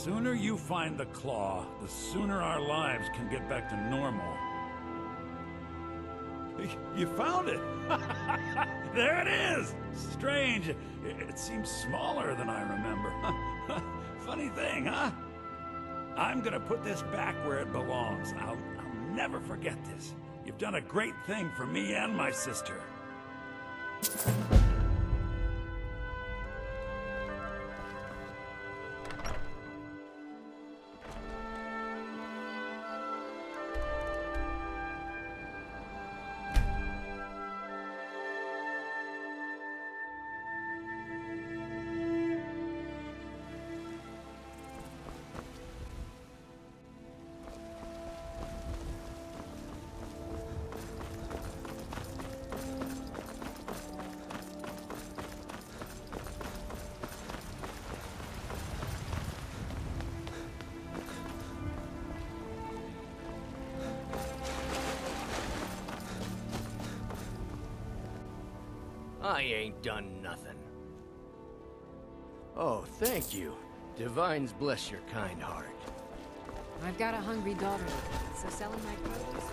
sooner you find the claw, the sooner our lives can get back to normal. You found it! There it is! Strange. It seems smaller than I remember. Funny thing, huh? I'm gonna put this back where it belongs. I'll never forget this. You've done a great thing for me and my sister. I ain't done nothing. Oh, thank you. Divines bless your kind heart. I've got a hungry daughter, so selling my produce.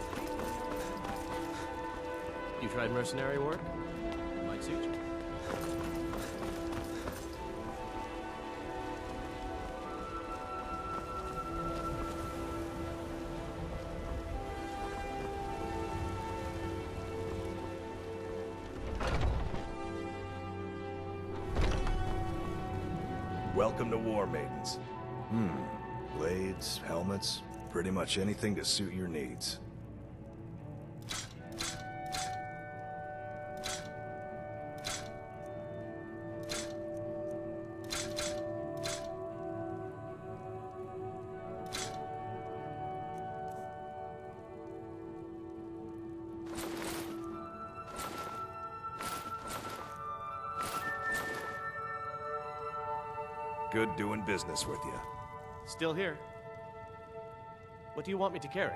You tried mercenary work? It might suit you. Welcome to War Maidens. Blades, helmets, pretty much anything to suit your needs. Good doing business with you. Still here. What do you want me to carry?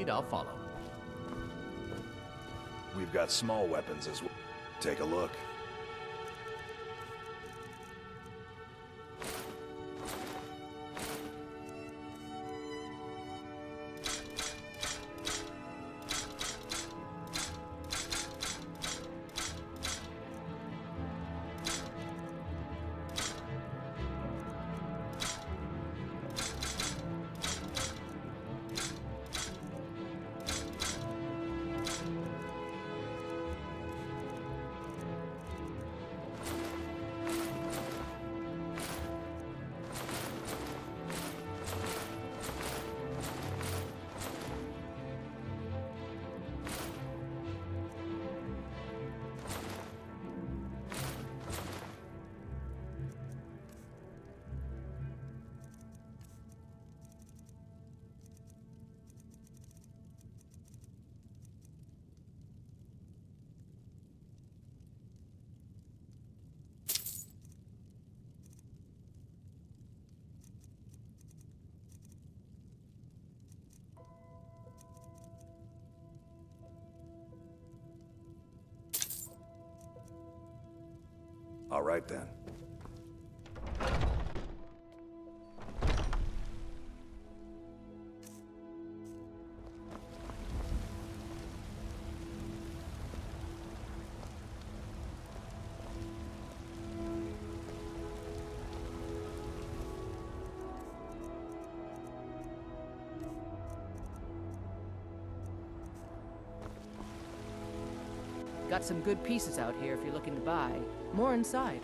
I'll follow. We've got small weapons as well. Take a look. All right then. Got some good pieces out here if you're looking to buy. More inside.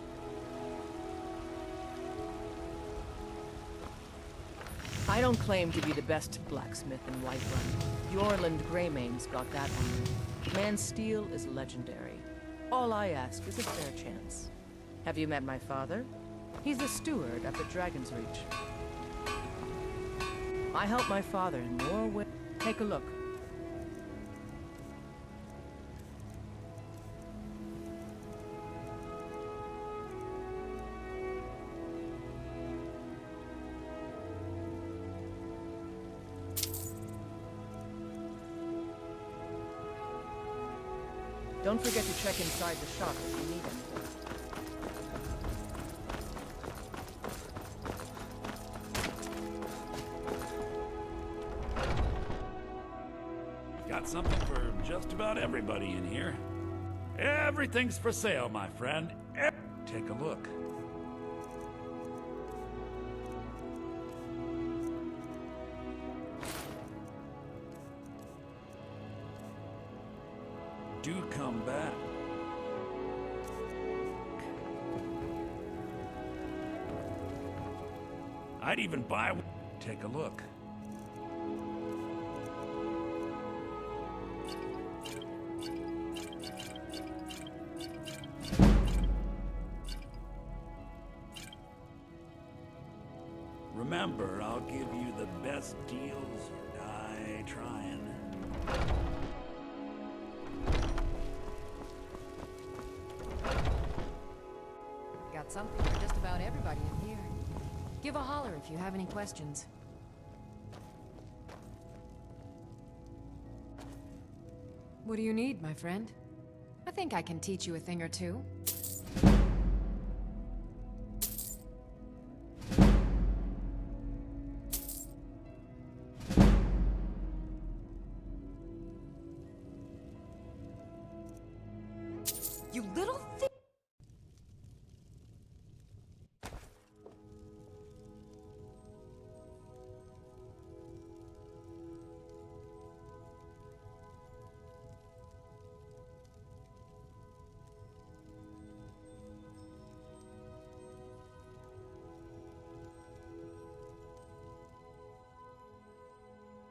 I don't claim to be the best blacksmith in Whiterun. Yorland Greymane's got that one. Man's steel is legendary. All I ask is a fair chance. Have you met my father? He's the steward up at Dragonsreach. I help my father in more ways. Take a look. Don't forget to check inside the shop if you need anything. Got something for just about everybody in here. Everything's for sale, my friend. Take a look. Do come back. I'd even buy one. Take a look. Remember, I'll give you the best deals or die trying. Got something for just about everybody in here. Give a holler if you have any questions. What do you need, my friend? I think I can teach you a thing or two. You little thing!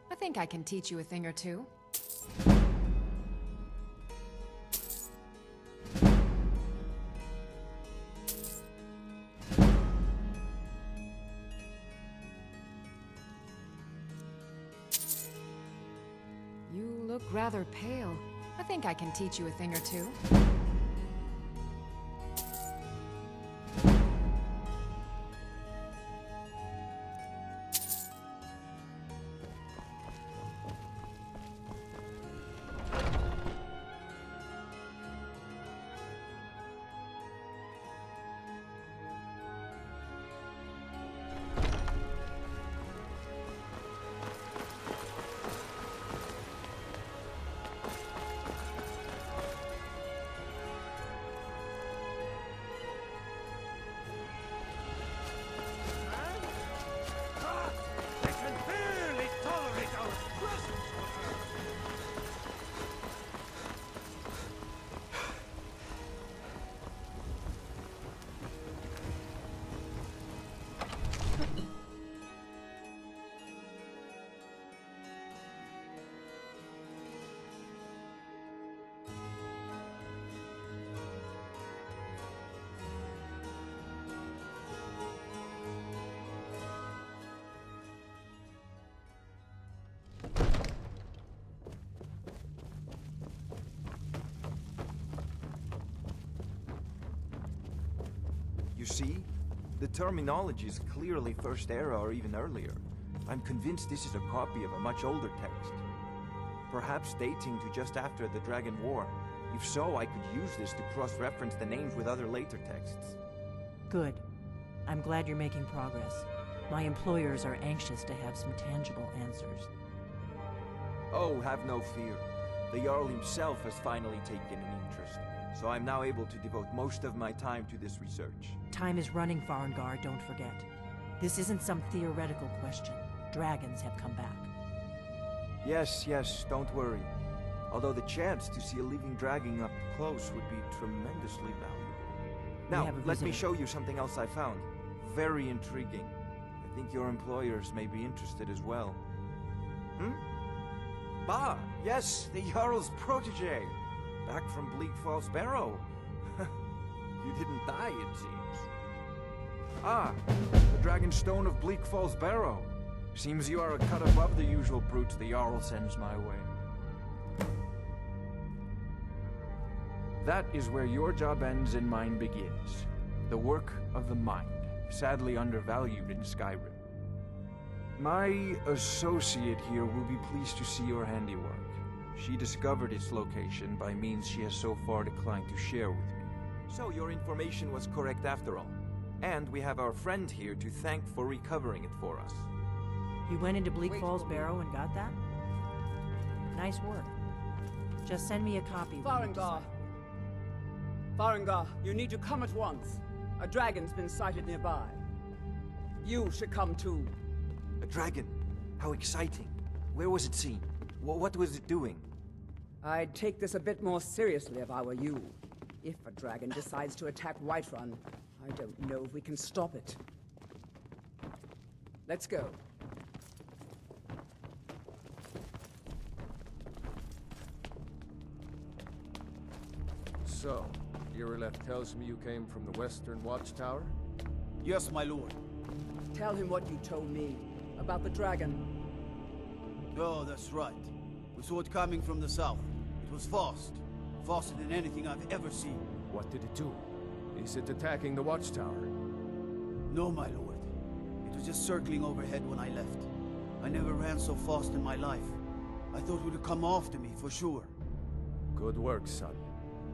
I think I can teach you a thing or two. You look rather pale. I think I can teach you a thing or two. You see? The terminology is clearly First Era or even earlier. I'm convinced this is a copy of a much older text. Perhaps dating to just after the Dragon War. If so, I could use this to cross-reference the names with other later texts. Good. I'm glad you're making progress. My employers are anxious to have some tangible answers. Oh, have no fear. The Jarl himself has finally taken an interest, so I'm now able to devote most of my time to this research. Time is running, Farengar, don't forget. This isn't some theoretical question. Dragons have come back. Yes, don't worry. Although the chance to see a living dragon up close would be tremendously valuable. Now, let me show you something else I found. Very intriguing. I think your employers may be interested as well. Bah, yes, the Jarl's protege. Back from Bleak Falls Barrow. You didn't die, it seems. Ah, the Dragonstone of Bleak Falls Barrow. Seems you are a cut above the usual brutes the Jarl sends my way. That is where your job ends and mine begins. The work of the mind, sadly undervalued in Skyrim. My associate here will be pleased to see your handiwork. She discovered its location by means she has so far declined to share with me. So your information was correct after all. And we have our friend here to thank for recovering it for us. You went into Bleak Falls Barrow and got that? Nice work. Just send me a copy. Farengar! Farengar, you need to come at once. A dragon's been sighted nearby. You should come too. A dragon? How exciting. Where was it seen? What was it doing? I'd take this a bit more seriously if I were you. If a dragon decides to attack Whiterun, I don't know if we can stop it. Let's go. So, Irileth tells me you came from the Western Watchtower? Yes, my lord. Tell him what you told me about the dragon. Oh, that's right. We saw it coming from the south. It was fast. Faster than anything I've ever seen. What did it do? Is it attacking the Watchtower? No, my lord. It was just circling overhead when I left. I never ran so fast in my life. I thought it would come after me, for sure. Good work, son.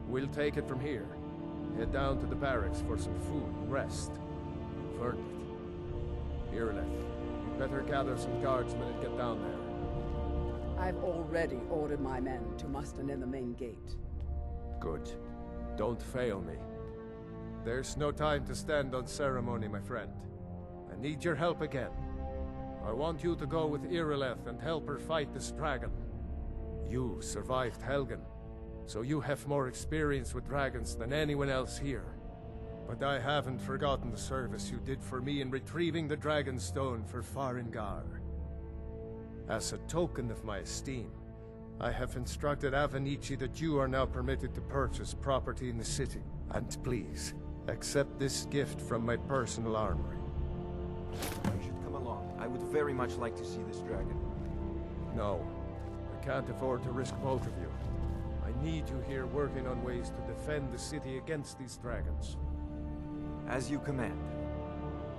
We'll take it from here. Head down to the barracks for some food and rest. You've earned it. Irileth, you better gather some guardsmen and get down there. I've already ordered my men to muster near the main gate. Good. Don't fail me. There's no time to stand on ceremony, my friend. I need your help again. I want you to go with Irileth and help her fight this dragon. You survived Helgen, so you have more experience with dragons than anyone else here. But I haven't forgotten the service you did for me in retrieving the Dragonstone for Farengar. As a token of my esteem, I have instructed Avenici that you are now permitted to purchase property in the city. And please, accept this gift from my personal armory. You should come along. I would very much like to see this dragon. No, I can't afford to risk both of you. I need you here working on ways to defend the city against these dragons. As you command.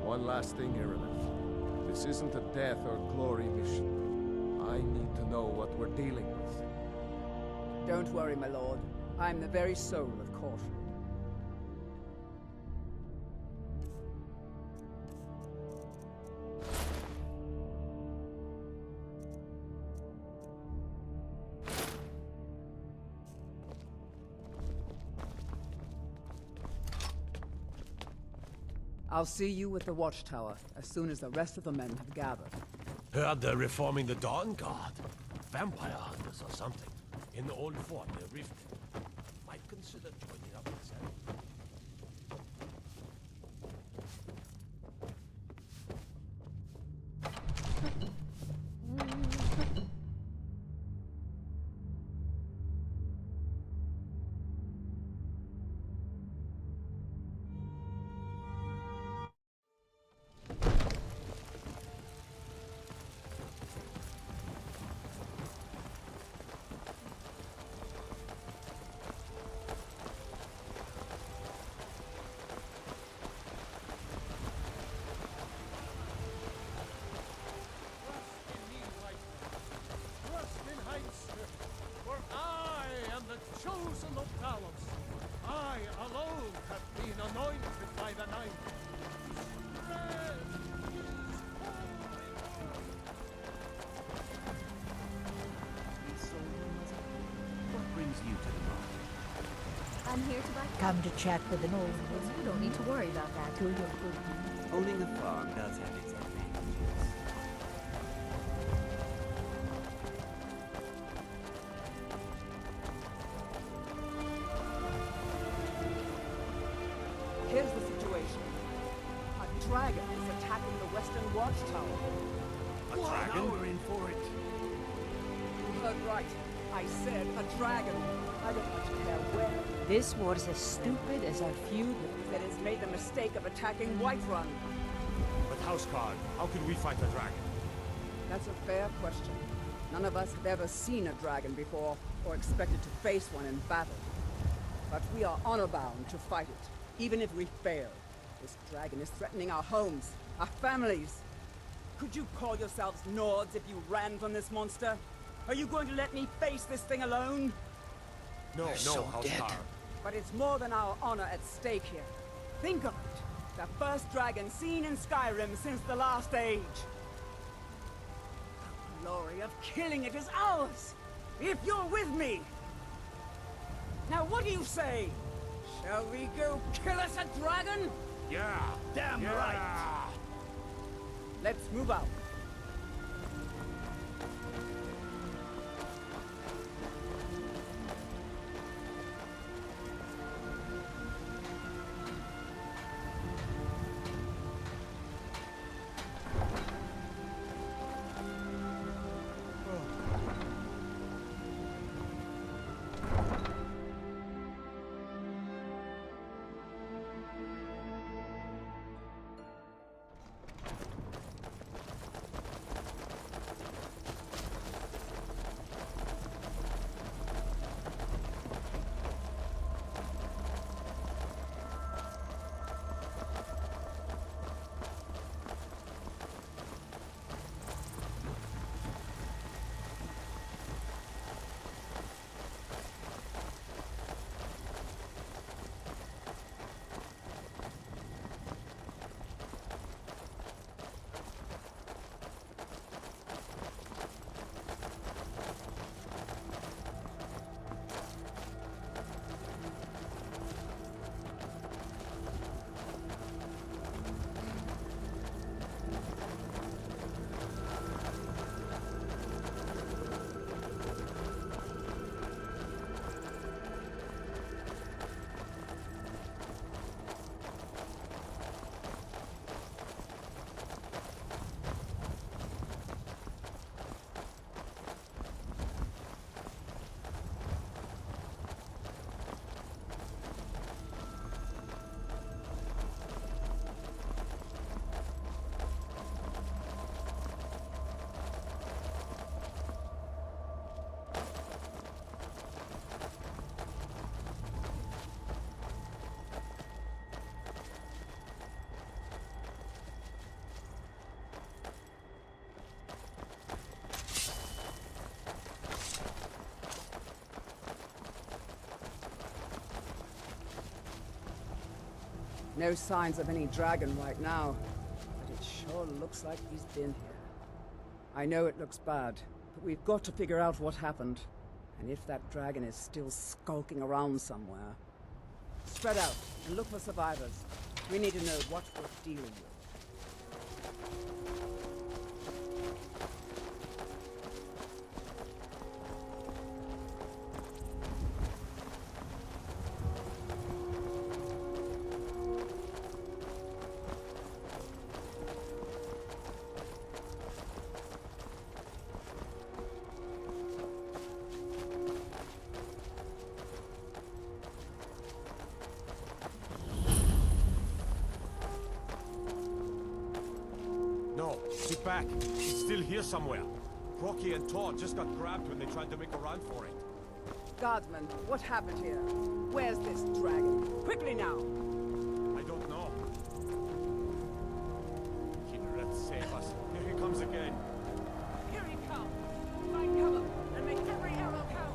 One last thing, Irileth. This isn't a death or glory mission. I need to know what we're dealing with. Don't worry, my lord. I'm the very soul of caution. I'll see you at the Watchtower as soon as the rest of the men have gathered. Heard they're reforming the Dawn Guard. Vampire hunters or something. In the old fort near Rift. Might consider joining up myself. Chosen of Talos, I alone have been anointed by the night. What brings you to the market? I'm here to buy. Come to chat with an old woman. You don't need to worry about that. To your good. Owning a farm does have its advantages. Here's the situation. A dragon is attacking the Western Watchtower. A dragon? Now we're in for it. You heard right. I said a dragon. I don't much care where. This was as stupid as our feud That has made the mistake of attacking Whiterun. But Houseguard, how could we fight a dragon? That's a fair question. None of us have ever seen a dragon before, or expected to face one in battle. But we are honor-bound to fight it, even if we fail. This dragon is threatening our homes, our families. Could you call yourselves Nords if you ran from this monster? Are you going to let me face this thing alone? No, Houseguard. But it's more than our honor at stake here. Think of it. The first dragon seen in Skyrim since the last age. The glory of killing it is ours, if you're with me. Now what do you say? Shall we go kill us a dragon? Yeah! Damn right! Let's move out. No signs of any dragon right now, but it sure looks like he's been here. I know it looks bad, but we've got to figure out what happened. And if that dragon is still skulking around somewhere. Spread out and look for survivors. We need to know what we're dealing with. Get back. It's still here somewhere. Rocky and Todd just got grabbed when they tried to make a run for it. Guardsman, what happened here? Where's this dragon? Quickly now! I don't know. Irileth, save us. Here he comes again. Here he comes! Find cover and make every arrow count!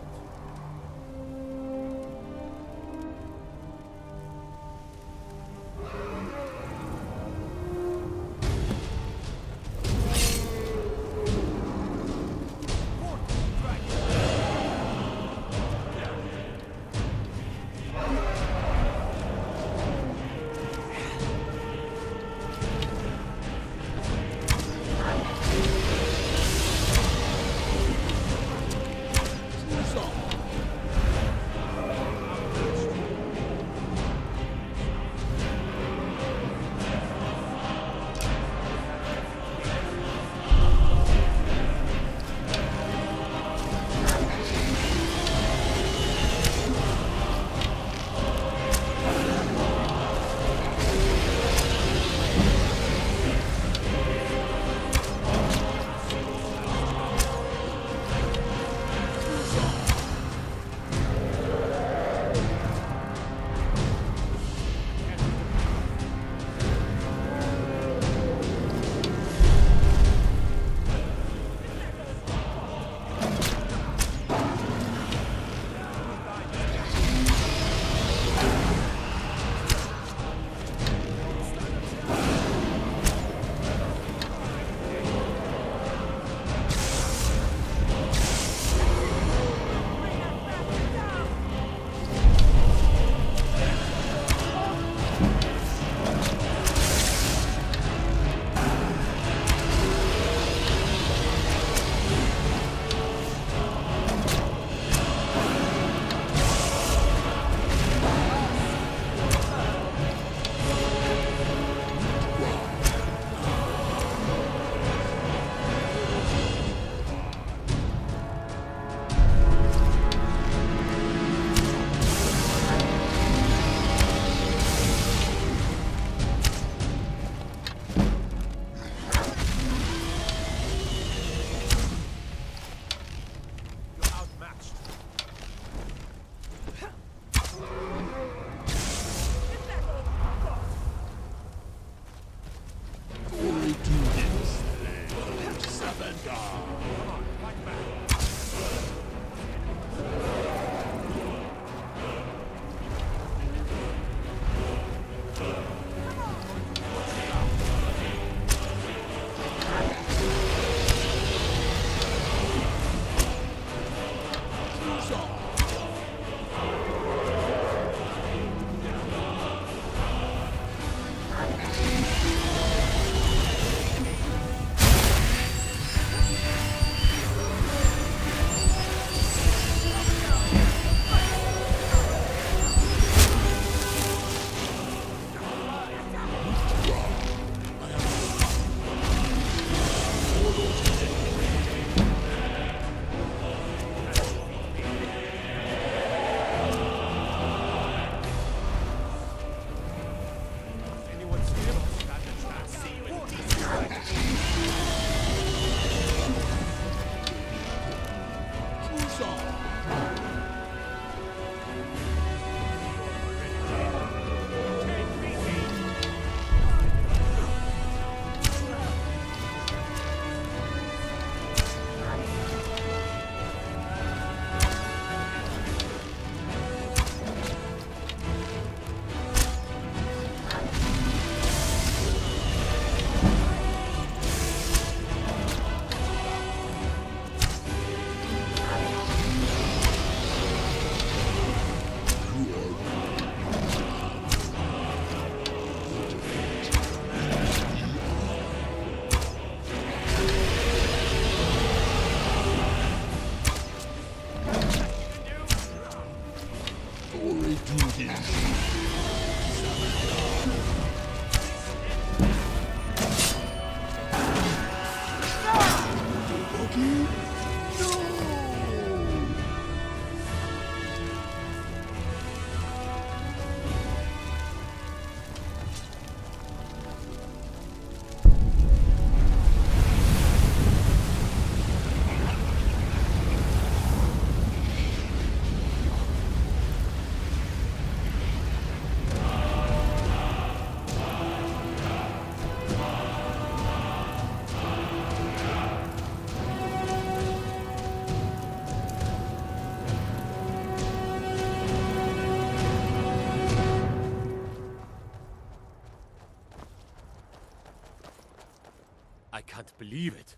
I can't believe it.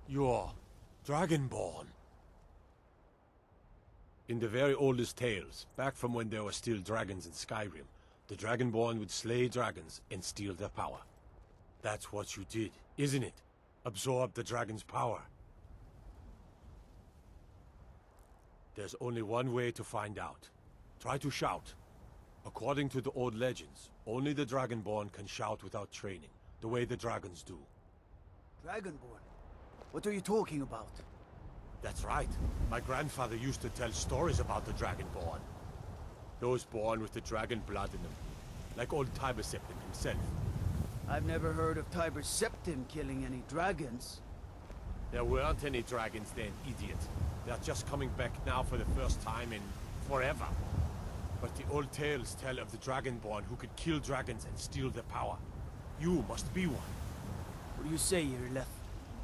You're Dragonborn. In the very oldest tales, back from when there were still dragons in Skyrim, the Dragonborn would slay dragons and steal their power. That's what you did, isn't it? Absorb the dragon's power. There's only one way to find out. Try to shout. According to the old legends, only the Dragonborn can shout without training, the way the dragons do. Dragonborn? What are you talking about? That's right. My grandfather used to tell stories about the Dragonborn. Those born with the dragon blood in them, like old Tiber Septim himself. I've never heard of Tiber Septim killing any dragons. There weren't any dragons then, idiot. They're just coming back now for the first time in forever. But the old tales tell of the Dragonborn who could kill dragons and steal their power. You must be one. What do you say, Irileth?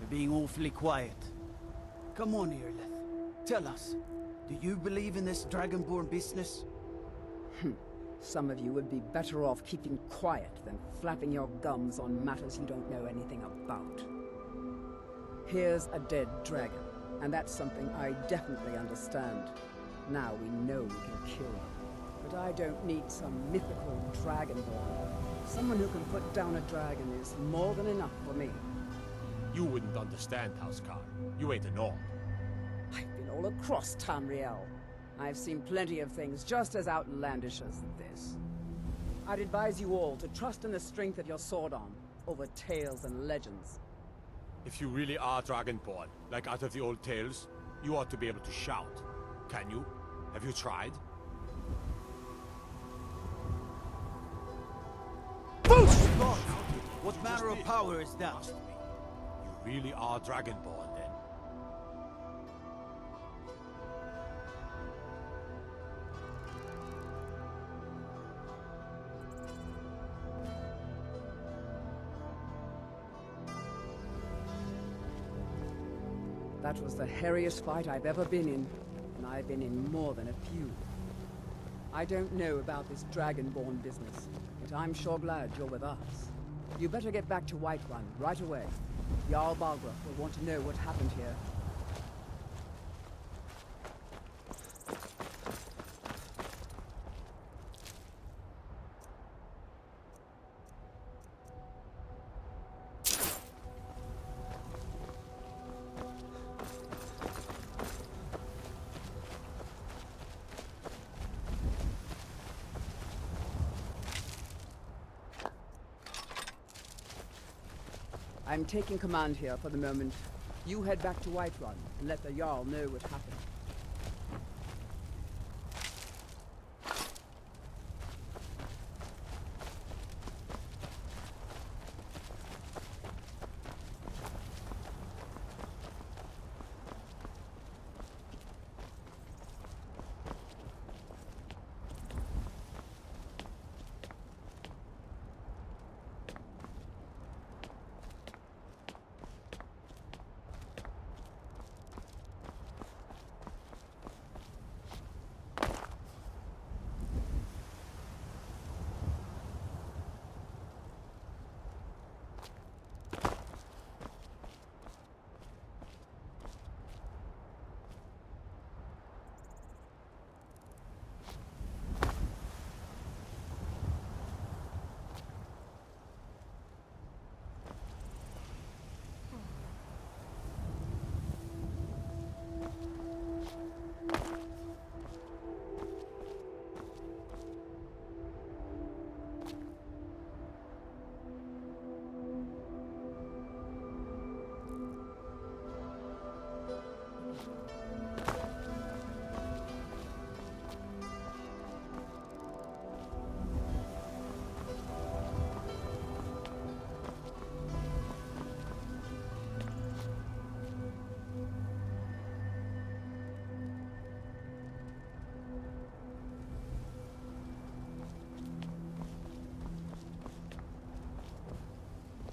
You're being awfully quiet. Come on, Irileth. Tell us. Do you believe in this Dragonborn business? Some of you would be better off keeping quiet than flapping your gums on matters you don't know anything about. Here's a dead dragon, and that's something I definitely understand. Now we know we can kill you. But I don't need some mythical dragonborn. Someone who can put down a dragon is more than enough for me. You wouldn't understand, Housecar. You ain't a Norm. I've been all across Tamriel. I've seen plenty of things just as outlandish as this. I'd advise you all to trust in the strength of your sword arm over tales and legends. If you really are Dragonborn, like out of the old tales, you ought to be able to shout. Can you? Have you tried? God! What manner of power is that? You really are Dragonborn, then. That was the hairiest fight I've ever been in, and I've been in more than a few. I don't know about this Dragonborn business, but I'm sure glad you're with us. You better get back to Whiterun right away. Jarl Balgruuf will want to know what happened here. I'm taking command here for the moment. You head back to Whiterun and let the Jarl know what happened.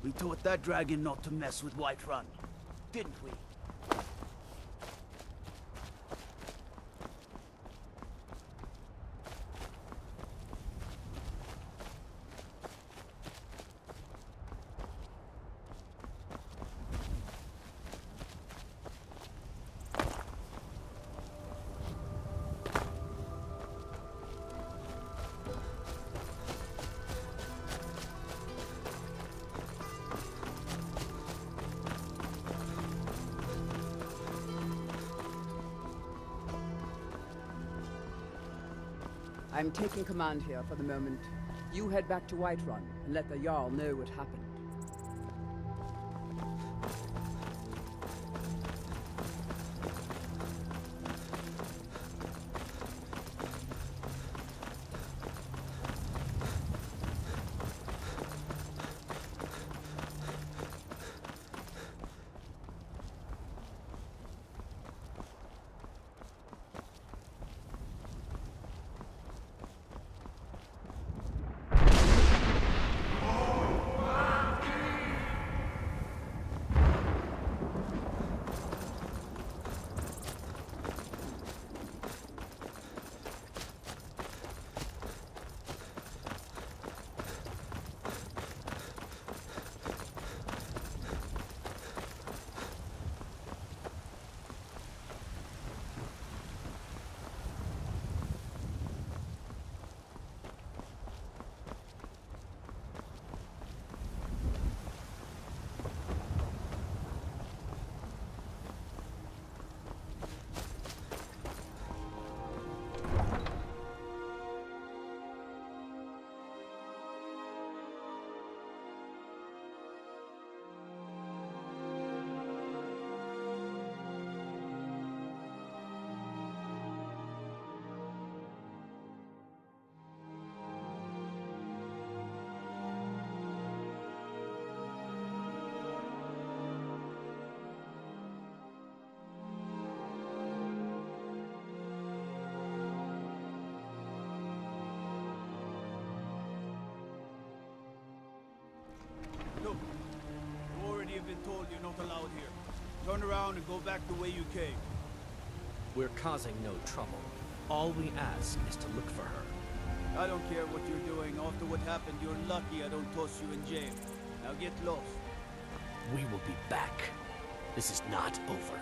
We taught that dragon not to mess with Whiterun, didn't we? I'm taking command here for the moment. You head back to Whiterun and let the Jarl know what happened. Look, you already have been told you're not allowed here. Turn around and go back the way you came. We're causing no trouble. All we ask is to look for her. I don't care what you're doing. After what happened, you're lucky I don't toss you in jail. Now get lost. We will be back. This is not over.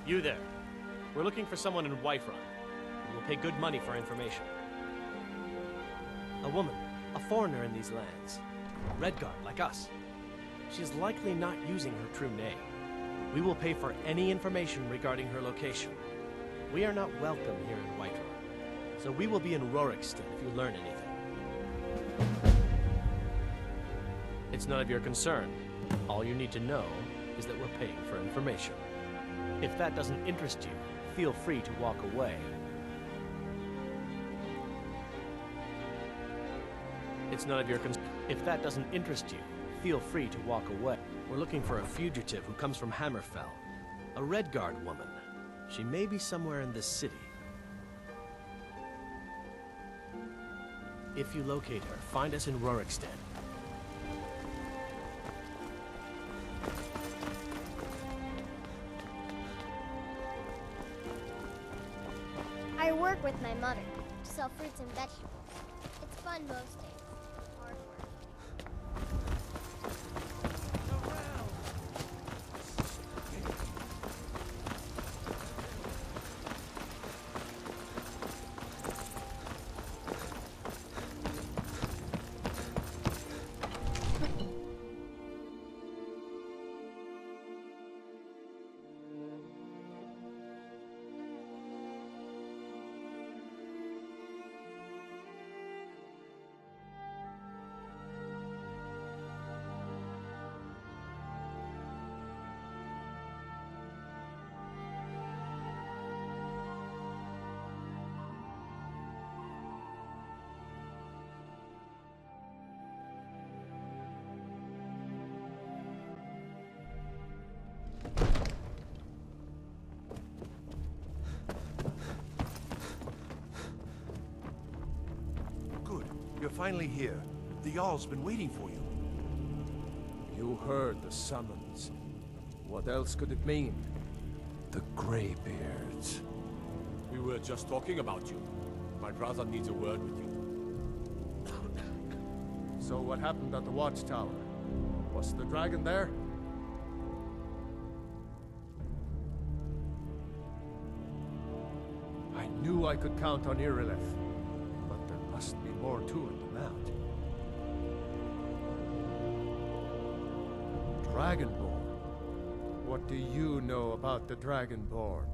You there. We're looking for someone in Whiterun. We'll pay good money for information. A woman, a foreigner in these lands. Redguard, like us. She is likely not using her true name. We will pay for any information regarding her location. We are not welcome here in Whiterun, so we will be in Rorikstead if you learn anything. It's none of your concern. All you need to know is that we're paying for information. If that doesn't interest you, feel free to walk away. It's none of your concern. If that doesn't interest you, feel free to walk away. We're looking for a fugitive who comes from Hammerfell. A Redguard woman. She may be somewhere in this city. If you locate her, find us in Rorikstead. I work with my mother to sell fruits and vegetables. It's fun most days. Hard work. You're finally here. The Jarl's been waiting for you. You heard the summons. What else could it mean? The Greybeards. We were just talking about you. My brother needs a word with you. So what happened at the Watchtower? Was the dragon there? I knew I could count on Irileth, but there must be more to it than that. Dragonborn? What do you know about the Dragonborn?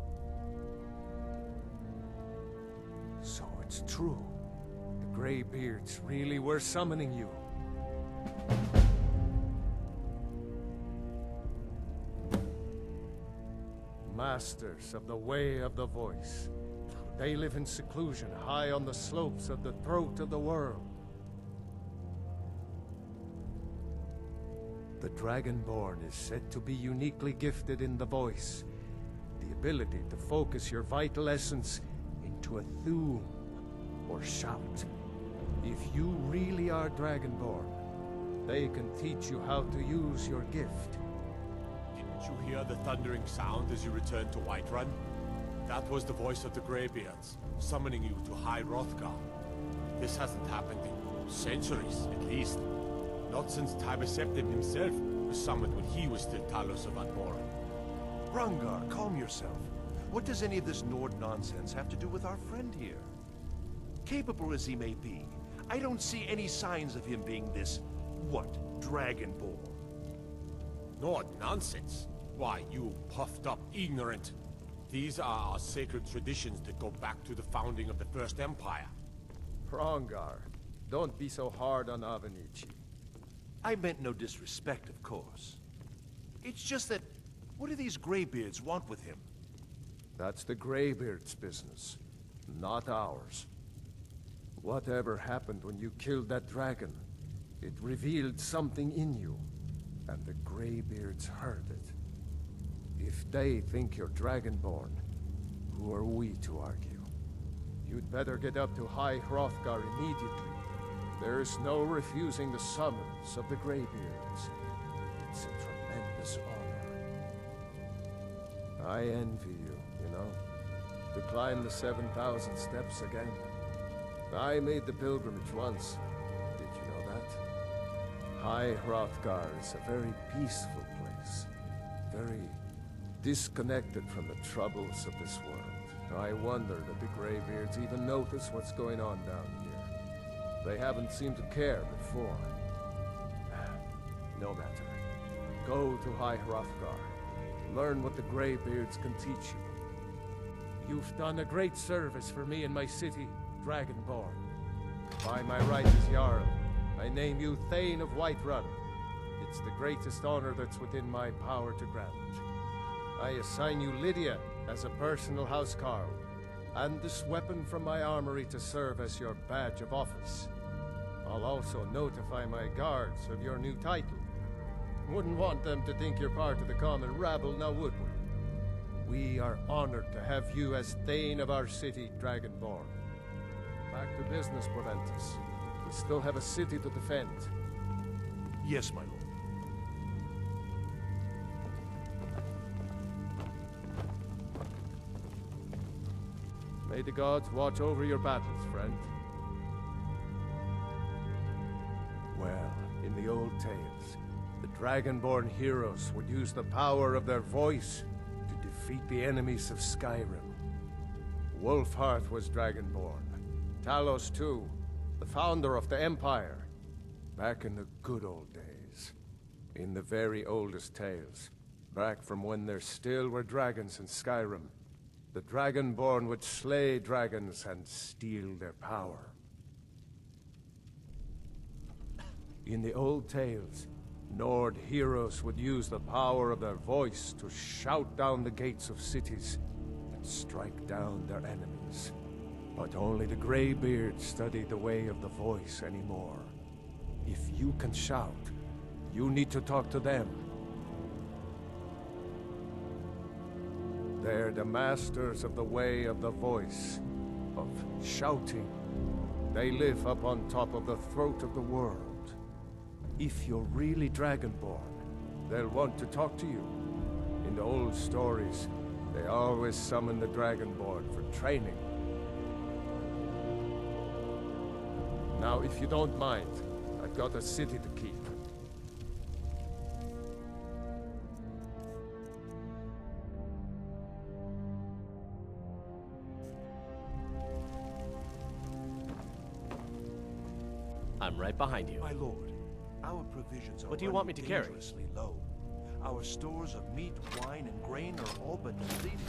was true. The Greybeards really were summoning you. Masters of the Way of the Voice. They live in seclusion high on the slopes of the throat of the world. The Dragonborn is said to be uniquely gifted in the voice, the ability to focus your vital essence into a thum, or shout. If you really are Dragonborn, they can teach you how to use your gift. Didn't you hear the thundering sound as you returned to Whiterun? That was the voice of the Greybeards, summoning you to High Hrothgar. This hasn't happened in centuries, at least. Not since Tiber Septim himself was summoned when he was still Talos of Admora. Rangar, calm yourself. What does any of this Nord nonsense have to do with our friend here? Capable as he may be, I don't see any signs of him being this, Dragonborn. Nord nonsense? Why, you puffed up ignorant. These are our sacred traditions that go back to the founding of the First Empire. Rangar, don't be so hard on Avenici. I meant no disrespect, of course. It's just that, what do these Greybeards want with him? That's the Greybeards' business, not ours. Whatever happened when you killed that dragon, it revealed something in you, and the Greybeards heard it. If they think you're Dragonborn, who are we to argue? You'd better get up to High Hrothgar immediately. There's no refusing the summons of the Greybeards. It's a tremendous honor. I envy you, you know, to climb the 7,000 steps again. I made the pilgrimage once. Did you know that? High Hrothgar is a very peaceful place. Very disconnected from the troubles of this world. I wonder that the Greybeards even notice what's going on down here. They haven't seemed to care before. No matter. Go to High Hrothgar. Learn what the Greybeards can teach you. You've done a great service for me and my city, Dragonborn. By my right as Jarl, I name you Thane of Whiterun. It's the greatest honor that's within my power to grant. I assign you Lydia as a personal housecarl, and this weapon from my armory to serve as your badge of office. I'll also notify my guards of your new title. Wouldn't want them to think you're part of the common rabble, now would we? We are honored to have you as Thane of our city, Dragonborn. Back to business, Proventus. We still have a city to defend. Yes, my lord. May the gods watch over your battles, friend. Well, in the old tales, the Dragonborn heroes would use the power of their voice to defeat the enemies of Skyrim. Wolfheart was Dragonborn. Talos, too, the founder of the Empire. Back in the good old days. In the very oldest tales. Back from when there still were dragons in Skyrim. The Dragonborn would slay dragons and steal their power. In the old tales, Nord heroes would use the power of their voice to shout down the gates of cities and strike down their enemies. But only the Greybeards study the way of the voice anymore. If you can shout, you need to talk to them. They're the masters of the way of the voice, of shouting. They live up on top of the throat of the world. If you're really Dragonborn, they'll want to talk to you. In the old stories, they always summon the Dragonborn for training. Now, if you don't mind, I've got a city to keep. I'm right behind you. My lord, our provisions are What do you want me to carry? dangerously low. Our stores of meat, wine, and grain are all but depleted.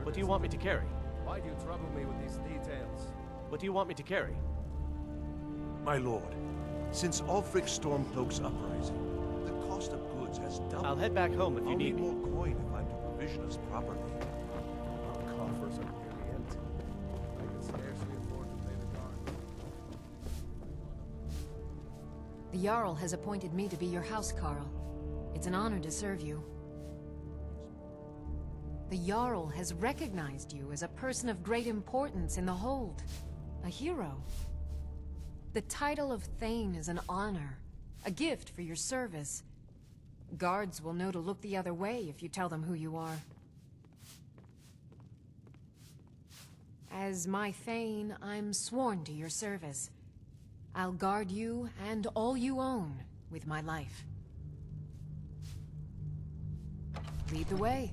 What do you want me to carry? Why do you trouble me with these details? What do you want me to carry? My lord, since Ulfric's Stormcloak's uprising, the cost of goods has doubled. I'll head back home if you need me. I'll need more coin if I'm to provision us properly. Our coffers are nearly empty. I can scarcely afford to pay the guard. The Jarl has appointed me to be your housecarl. It's an honor to serve you. The Jarl has recognized you as a person of great importance in the Hold. A hero. The title of Thane is an honor, a gift for your service. Guards will know to look the other way if you tell them who you are. As my Thane, I'm sworn to your service. I'll guard you and all you own with my life. Lead the way.